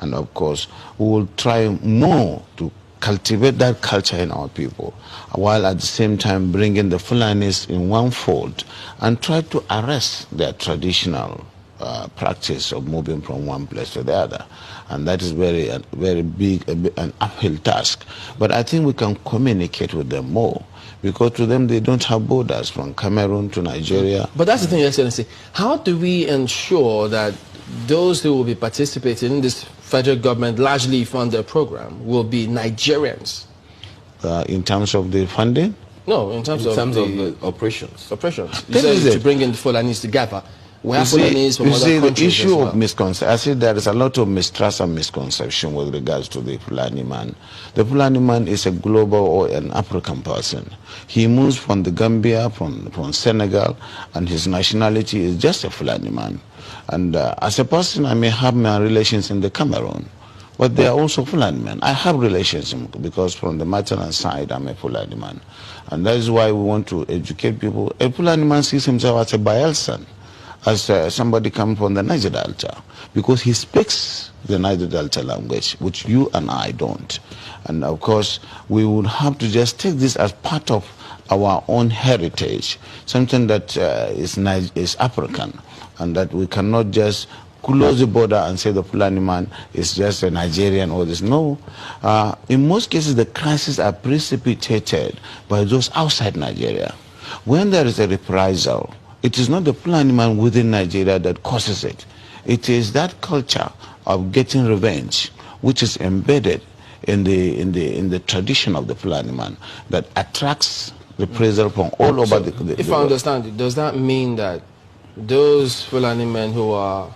And of course, we will try more to cultivate that culture in our people, while at the same time bringing the Fulanis in one fold and try to arrest their traditional practice of moving from one place to the other. And that is very big, an uphill task. But I think we can communicate with them more, because to them they don't have borders from Cameroon to Nigeria. But that's the thing, Your Excellency. How do we ensure that those who will be participating in this federal government largely funded program will be Nigerians? In terms of the funding? No, in terms of the operations. Operations. You said to bring in the Fulanis together. We have Fulanis from other countries. The issue as well. of misconception, I said there is a lot of mistrust and misconception with regards to the Fulani man. The Fulani man is a global or an African person. He moves from the Gambia, from Senegal, and his nationality is just a Fulani man. And as a person, I may have my relations in the Cameroon, but they are also Fulani men. I have relations because from the maternal side, I'm a Fulani man. And that is why we want to educate people. A Fulani man sees himself as a Bayelsan, as somebody coming from the Niger Delta, because he speaks the Niger Delta language, which you and I don't. And of course, we would have to just take this as part of our own heritage, something that is African, and that we cannot just close the border and say the Fulani man is just a Nigerian or this. No. In most cases, the crises are precipitated by those outside Nigeria. When there is a reprisal, it is not the Fulani man within Nigeria that causes it. It is that culture of getting revenge, which is embedded in the tradition of the Fulani man, that attracts reprisal from all over the world. If I understand it, does that mean that those Fulani men who are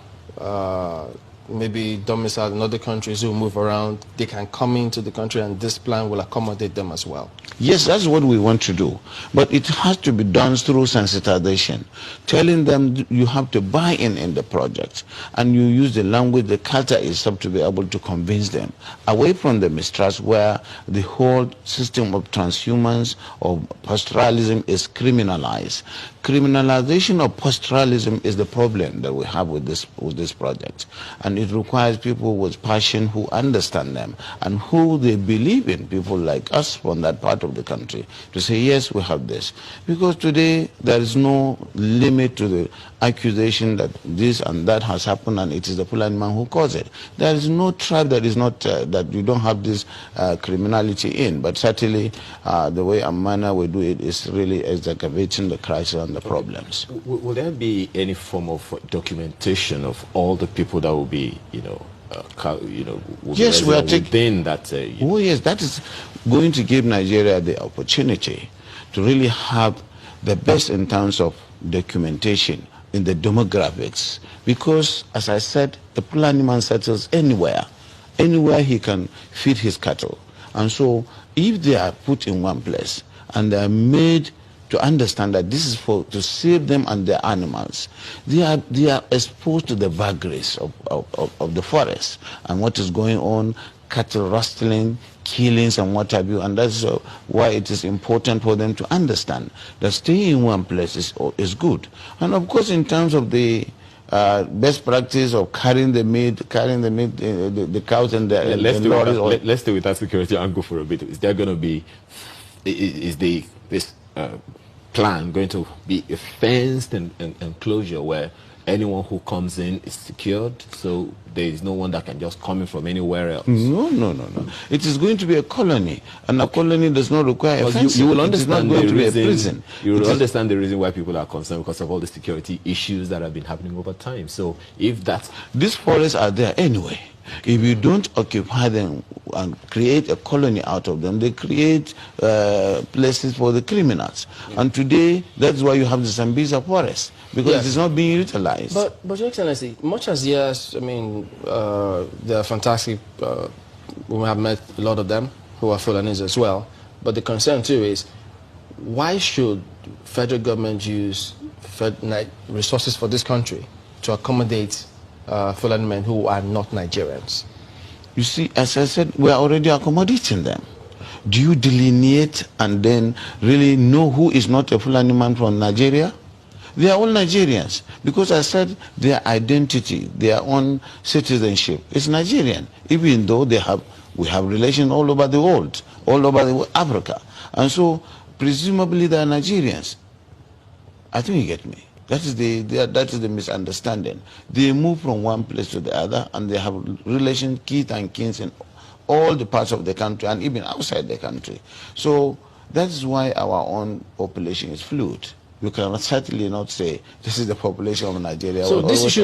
maybe domiciled in other countries who move around, they can come into the country and this plan will accommodate them as well? Yes, that's what we want to do. But it has to be done through sensitization, telling them you have to buy in the project, and you use the language, the culture itself to be able to convince them, away from the mistrust where the whole system of transhumance or pastoralism is criminalized. Criminalization of pastoralism is the problem that we have with this project, and it requires people with passion who understand them and who they believe in, people like us from that part of the country, to say yes, we have this. Because today there is no limit to the accusation that this and that has happened and it is the Fulani man who caused it. There is no tribe that is not that you don't have this criminality in, but certainly the way and manner we do it is really exacerbating the crisis and the problems. Will there be any form of documentation of all the people that will be, yes, we are within that? Oh yes, that is going to give Nigeria the opportunity to really have the best in terms of documentation in the demographics, because as I said, the Fulani man settles anywhere he can feed his cattle. And so if they are put in one place and they are made to understand that this is to save them and their animals, they are exposed to the vagaries of the forest and what is going on, cattle rustling, killings and what have you, and that's why it is important for them to understand that staying in one place is good. And of course, in terms of the best practice of carrying the meat, the cows and the let's stay with that security angle for a bit. Is there going to be, this plan going to be a fenced enclosure where anyone who comes in is secured, so there is no one that can just come in from anywhere else? No. It is going to be a colony, and a colony does not require a fence. You will understand the reason. Be a prison. You will understand the reason why people are concerned, because of all the security issues that have been happening over time. So if that's... These forests are there anyway. If you don't occupy them and create a colony out of them, they create places for the criminals. And today, that's why you have the Zambeza forest, because it is not being utilized. But Your Excellency, much as yes, I mean, they are fantastic. We have met a lot of them who are Fulanis as well. But the concern too is, why should federal government use resources for this country to accommodate Fulani men who are not Nigerians? You see, as I said, we are already accommodating them. Do you delineate and then really know who is not a Fulani man from Nigeria? They are all Nigerians because I said their identity, their own citizenship is Nigerian, even though we have relations all over the world, all over Africa. And so presumably they are Nigerians. I think you get me. That is the misunderstanding. They move from one place to the other, and they have relations, kith and kins in all the parts of the country, and even outside the country. So that is why our own population is fluid. You can certainly not say this is the population of Nigeria. So this issue